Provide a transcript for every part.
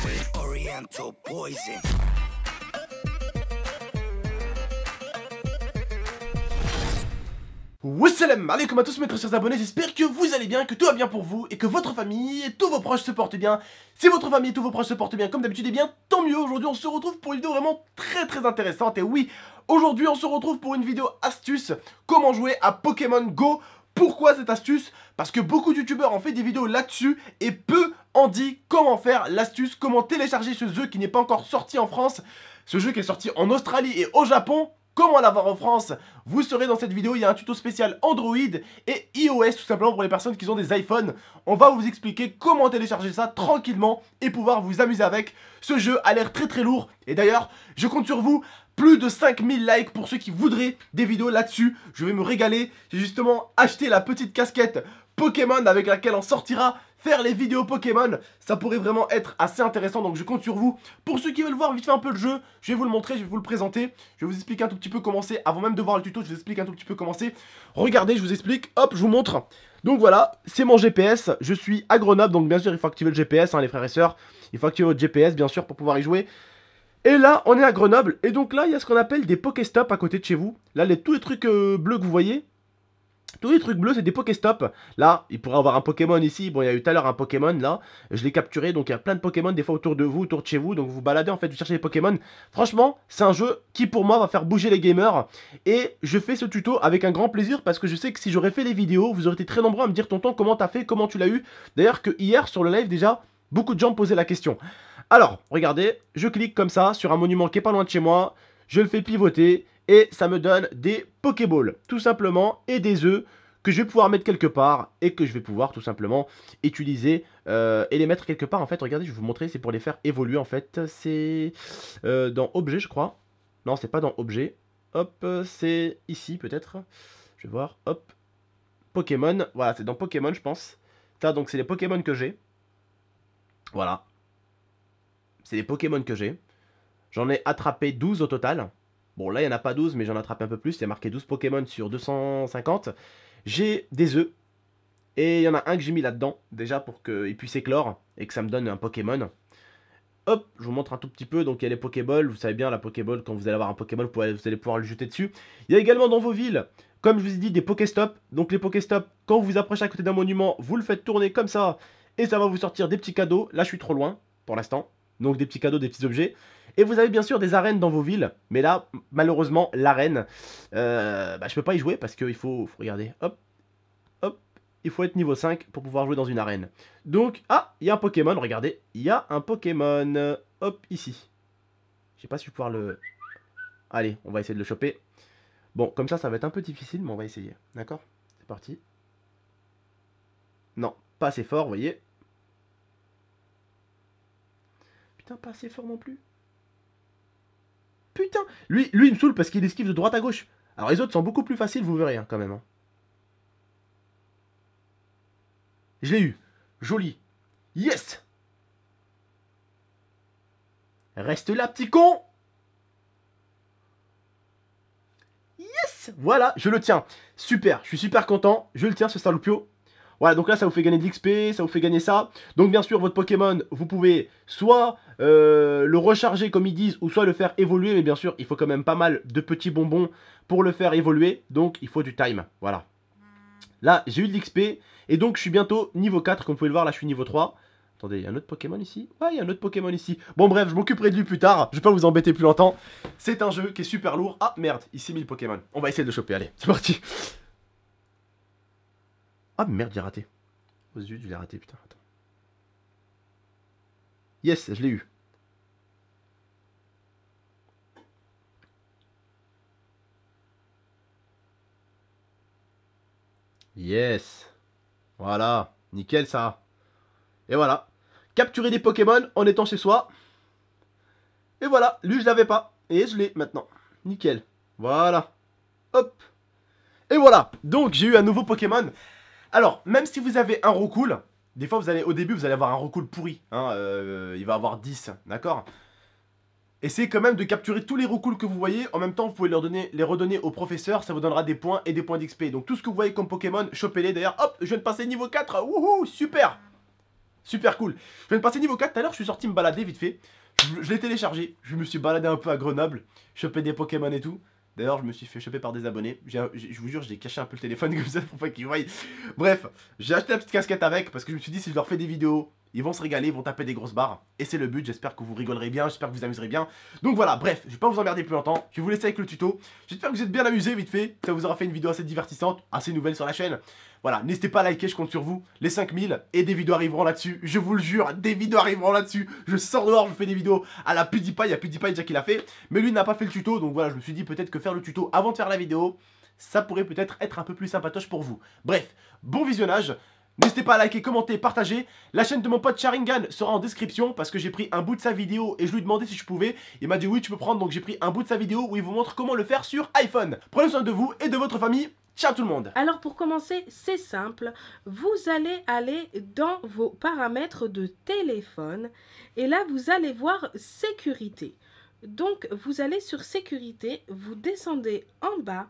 with Oriental poison. Wassalam alaikum à tous mes très chers abonnés, j'espère que vous allez bien, que tout va bien pour vous et que votre famille et tous vos proches se portent bien. Si votre famille et tous vos proches se portent bien comme d'habitude, et bien tant mieux. Aujourd'hui on se retrouve pour une vidéo vraiment très intéressante. Et oui, aujourd'hui on se retrouve pour une vidéo astuce, comment jouer à Pokémon Go. Pourquoi cette astuce? Parce que beaucoup de youtubeurs ont fait des vidéos là-dessus et peu en dit comment faire l'astuce, comment télécharger ce jeu qui n'est pas encore sorti en France. Ce jeu qui est sorti en Australie et au Japon. Comment l'avoir en France? Vous saurez dans cette vidéo. Il y a un tuto spécial Android et iOS, tout simplement pour les personnes qui ont des iPhones. On va vous expliquer comment télécharger ça tranquillement et pouvoir vous amuser avec. Ce jeu a l'air très lourd. Et d'ailleurs, je compte sur vous. Plus de 5000 likes pour ceux qui voudraient des vidéos là-dessus. Je vais me régaler. J'ai justement acheté la petite casquette Pokémon avec laquelle on sortira faire les vidéos Pokémon. Ça pourrait vraiment être assez intéressant, donc je compte sur vous. Pour ceux qui veulent voir vite fait un peu le jeu, je vais vous le montrer, je vais vous le présenter. Je vais vous expliquer un tout petit peu comment c'est. Avant même de voir le tuto, je vous explique un tout petit peu comment c'est. Regardez, je vous explique, hop, je vous montre. Donc voilà, c'est mon GPS, je suis à Grenoble, donc bien sûr il faut activer le GPS, hein, les frères et sœurs. Il faut activer votre GPS bien sûr pour pouvoir y jouer. Et là, on est à Grenoble, et donc là, il y a ce qu'on appelle des Pokéstop à côté de chez vous. Là, tous les trucs bleus que vous voyez, tous les trucs bleus, c'est des Pokéstop. Là, il pourrait avoir un Pokémon ici. Bon, il y a eu tout à l'heure un Pokémon, là. Je l'ai capturé, donc il y a plein de Pokémon, des fois autour de vous, autour de chez vous. Donc vous vous baladez, en fait, vous cherchez les Pokémon. Franchement, c'est un jeu qui, pour moi, va faire bouger les gamers. Et je fais ce tuto avec un grand plaisir, parce que je sais que si j'aurais fait les vidéos, vous aurez été très nombreux à me dire, tonton, comment t'as fait, comment tu l'as eu. D'ailleurs, que hier, sur le live, déjà, beaucoup de gens me posaient la question. Alors, regardez, je clique comme ça sur un monument qui est pas loin de chez moi, je le fais pivoter et ça me donne des Pokéballs, tout simplement, et des œufs que je vais pouvoir mettre quelque part et que je vais pouvoir tout simplement utiliser et les mettre quelque part. En fait, regardez, je vais vous montrer, c'est pour les faire évoluer en fait. C'est dans objet, je crois. Non, c'est pas dans objet. Hop, c'est ici peut-être. Je vais voir, hop. Pokémon, voilà, c'est dans Pokémon, je pense. Ça, donc c'est les Pokémon que j'ai. Voilà. C'est les Pokémon que j'ai. J'en ai attrapé 12 au total. Bon, là, il n'y en a pas 12, mais j'en ai attrapé un peu plus. Il y a marqué 12 Pokémon sur 250. J'ai des œufs. Et il y en a un que j'ai mis là-dedans, déjà, pour qu'il puisse éclore et que ça me donne un Pokémon. Hop, je vous montre un tout petit peu. Donc, il y a les Pokéballs. Vous savez bien, la Pokéball, quand vous allez avoir un Pokémon, vous allez pouvoir le jeter dessus. Il y a également dans vos villes, comme je vous ai dit, des Pokéstop. Donc, les Pokéstop, quand vous vous approchez à côté d'un monument, vous le faites tourner comme ça. Et ça va vous sortir des petits cadeaux. Là, je suis trop loin, pour l'instant. Donc des petits cadeaux, des petits objets. Et vous avez bien sûr des arènes dans vos villes. Mais là, malheureusement, l'arène, je peux pas y jouer parce qu'il faut regarder. Hop, hop. Il faut être niveau 5 pour pouvoir jouer dans une arène. Donc, ah, il y a un Pokémon, regardez. Il y a un Pokémon. Hop, ici. Je sais pas si je vais pouvoir le... Allez, on va essayer de le choper. Bon, comme ça va être un peu difficile, mais on va essayer. D'accord? C'est parti. Non, pas assez fort, vous voyez. Putain, pas assez fort non plus. Putain, lui il me saoule parce qu'il esquive de droite à gauche. Alors les autres sont beaucoup plus faciles, vous verrez hein, quand même. Hein. Je l'ai eu. Joli. Yes. Reste là, petit con. Yes. Voilà, je le tiens. Super, je suis super content. Je le tiens, ce saloupio. Voilà, donc là, ça vous fait gagner de l'XP, ça vous fait gagner ça. Donc bien sûr, votre Pokémon, vous pouvez soit le recharger comme ils disent, ou soit le faire évoluer. Mais bien sûr, il faut quand même pas mal de petits bonbons pour le faire évoluer. Donc, il faut du time, voilà. Là, j'ai eu de l'XP, et donc je suis bientôt niveau 4. Comme vous pouvez le voir, là, je suis niveau 3. Attendez, il y a un autre Pokémon ici? Ouais, il y a un autre Pokémon ici. Bon, bref, je m'occuperai de lui plus tard. Je vais pas vous embêter plus longtemps. C'est un jeu qui est super lourd. Ah, merde, ici 1000 Pokémon. On va essayer de le choper, allez, c'est parti. Ah merde, j'ai raté. Oh zut, je l'ai raté, putain. Attends. Yes, je l'ai eu. Yes. Voilà, nickel ça. Et voilà. Capturer des Pokémon en étant chez soi. Et voilà, lui je l'avais pas. Et je l'ai maintenant. Nickel. Voilà. Hop. Et voilà. Donc j'ai eu un nouveau Pokémon. Alors, même si vous avez un Rocool, des fois vous allez, au début vous allez avoir un Rocool pourri, hein, il va avoir 10, d'accord? Essayez quand même de capturer tous les Rocool que vous voyez, en même temps vous pouvez les redonner au professeur, ça vous donnera des points et des points d'XP. Donc tout ce que vous voyez comme Pokémon, chopez-les d'ailleurs, hop, je viens de passer niveau 4, wouhou, super! Super cool. Je viens de passer niveau 4 tout à l'heure, je suis sorti me balader vite fait. Je l'ai téléchargé, je me suis baladé un peu à Grenoble, chopé des Pokémon et tout. D'ailleurs, je me suis fait choper par des abonnés. Je vous jure, j'ai caché un peu le téléphone comme ça pour pas qu'ils voient. Bref, j'ai acheté la petite casquette avec parce que je me suis dit, si je leur fais des vidéos, ils vont se régaler, ils vont taper des grosses barres. Et c'est le but, j'espère que vous rigolerez bien, j'espère que vous amuserez bien. Donc voilà, bref, je vais pas vous emmerder plus longtemps. Je vais vous laisser avec le tuto. J'espère que vous êtes bien amusés vite fait. Ça vous aura fait une vidéo assez divertissante, assez nouvelle sur la chaîne. Voilà, n'hésitez pas à liker, je compte sur vous. Les 5000 et des vidéos arriveront là-dessus. Je vous le jure, des vidéos arriveront là-dessus. Je sors dehors, je fais des vidéos à la PewDiePie. Il y a PewDiePie déjà qui l'a fait. Mais lui n'a pas fait le tuto. Donc voilà, je me suis dit peut-être que faire le tuto avant de faire la vidéo, ça pourrait peut-être être un peu plus sympatoche pour vous. Bref, bon visionnage. N'hésitez pas à liker, commenter, partager. La chaîne de mon pote Sharingan sera en description parce que j'ai pris un bout de sa vidéo et je lui ai demandé si je pouvais. Il m'a dit oui, tu peux prendre, donc j'ai pris un bout de sa vidéo où il vous montre comment le faire sur iPhone. Prenez soin de vous et de votre famille. Ciao tout le monde. Alors pour commencer, c'est simple. Vous allez aller dans vos paramètres de téléphone et là vous allez voir sécurité. Donc vous allez sur sécurité, vous descendez en bas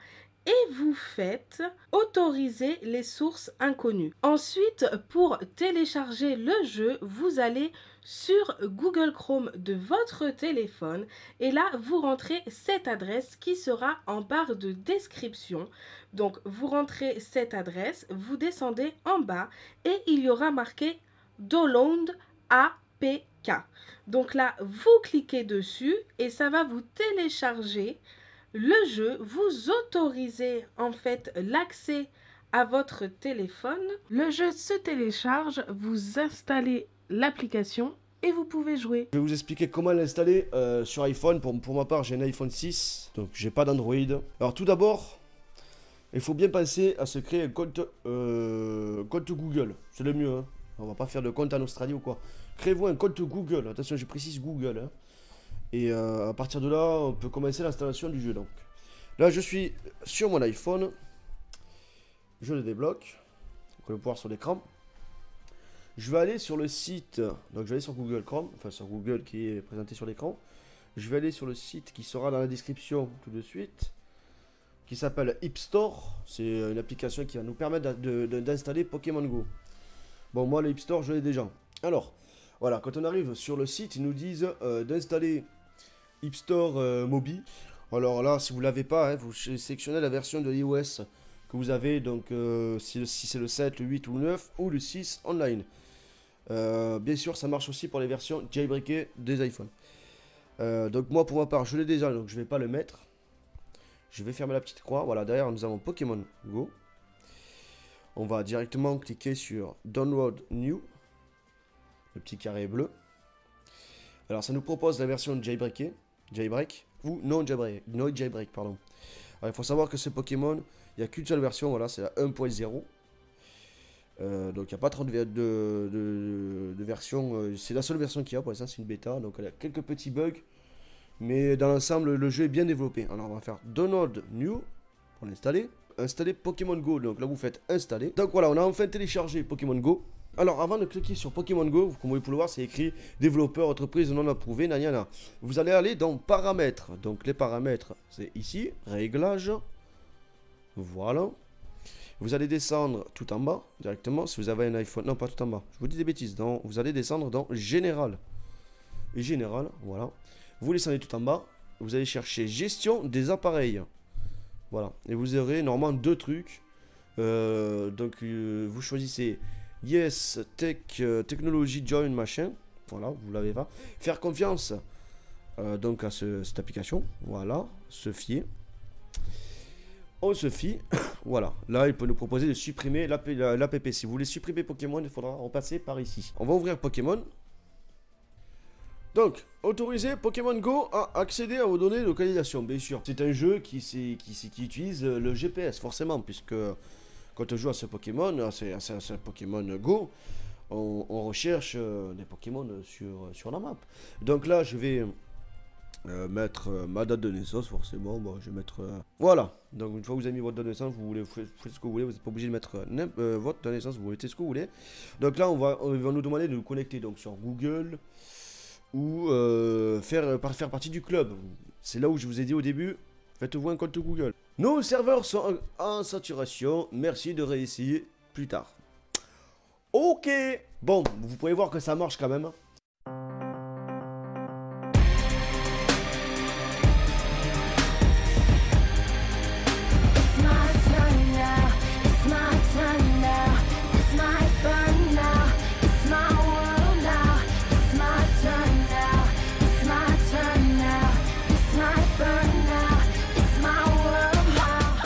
et vous faites autoriser les sources inconnues. Ensuite, pour télécharger le jeu, vous allez sur Google Chrome de votre téléphone et là, vous rentrez cette adresse qui sera en barre de description. Donc, vous rentrez cette adresse, vous descendez en bas et il y aura marqué Download APK. Donc là, vous cliquez dessus et ça va vous télécharger le jeu, vous autorisez en fait l'accès à votre téléphone. Le jeu se télécharge, vous installez l'application et vous pouvez jouer. Je vais vous expliquer comment l'installer sur iPhone. Pour ma part, j'ai un iPhone 6, donc j'ai pas d'Android. Alors tout d'abord, il faut bien penser à se créer un compte Google. C'est le mieux, hein. On va pas faire de compte en Australie ou quoi. Créez-vous un compte Google. Attention, je précise Google, hein. Et à partir de là, on peut commencer l'installation du jeu. Donc là, je suis sur mon iPhone. Je le débloque. On peut le voir sur l'écran. Je vais aller sur le site. Donc je vais aller sur Google Chrome. Enfin sur Google qui est présenté sur l'écran. Je vais aller sur le site qui sera dans la description tout de suite. Qui s'appelle Hipstore. C'est une application qui va nous permettre d'installer Pokémon Go. Bon, moi le Hipstore, je l'ai déjà. Alors, voilà, quand on arrive sur le site, ils nous disent d'installer Hipstore Mobi. Alors là, si vous ne l'avez pas, hein, vous sélectionnez la version de iOS que vous avez. Donc, si c'est le 7, le 8 ou le 9 ou le 6 online. Bien sûr, ça marche aussi pour les versions jailbreakées des iPhones. Donc, moi, pour ma part, je l'ai déjà, donc je ne vais pas le mettre. Je vais fermer la petite croix. Voilà, derrière, nous avons Pokémon Go. On va directement cliquer sur Download New. Le petit carré bleu. Alors, ça nous propose la version jailbreak ou non jailbreak, pardon. Alors, il faut savoir que ce Pokémon, il n'y a qu'une seule version, voilà, c'est la 1.0. Donc, il n'y a pas trop de versions. C'est la seule version qu'il y a, pour l'instant, c'est une bêta. Donc, elle a quelques petits bugs. Mais dans l'ensemble, le jeu est bien développé. Alors, on va faire Download New pour l'installer. Installer Pokémon Go. Donc là, vous faites installer. Donc voilà, on a enfin téléchargé Pokémon Go. Alors, avant de cliquer sur Pokémon Go, comme vous pouvez le voir, c'est écrit développeur, entreprise non approuvée, naniana. Vous allez aller dans paramètres. Donc, les paramètres, c'est ici, réglages. Voilà. Vous allez descendre tout en bas, directement, si vous avez un iPhone. Non, pas tout en bas. Je vous dis des bêtises. Non, vous allez descendre dans général. Et général, voilà. Vous descendez tout en bas. Vous allez chercher gestion des appareils. Voilà. Et vous aurez normalement deux trucs. Vous choisissez Yes, Technology Join machin. Voilà, vous l'avez pas. Faire confiance donc à cette application. Voilà, se fier. On se fie. Voilà, là il peut nous proposer de supprimer l'app. Si vous voulez supprimer Pokémon, il faudra repasser par ici. On va ouvrir Pokémon. Donc, autoriser Pokémon Go à accéder à vos données de localisation, bien sûr. C'est un jeu qui utilise le GPS, forcément, puisque quand on joue à ce Pokémon, c'est un Pokémon Go, on recherche des Pokémon sur la map. Donc là, je vais mettre ma date de naissance, forcément. Bon, je vais mettre... Voilà. Donc, une fois que vous avez mis votre date de naissance, vous faites ce que vous voulez. Vous n'êtes pas obligé de mettre votre date de naissance, vous mettez ce que vous voulez. Donc là, on va nous demander de nous connecter donc, sur Google... ou faire partie du club. C'est là où je vous ai dit au début, faites-vous un compte Google. Nos serveurs sont en saturation, merci de réessayer plus tard. Ok. Bon, vous pouvez voir que ça marche quand même.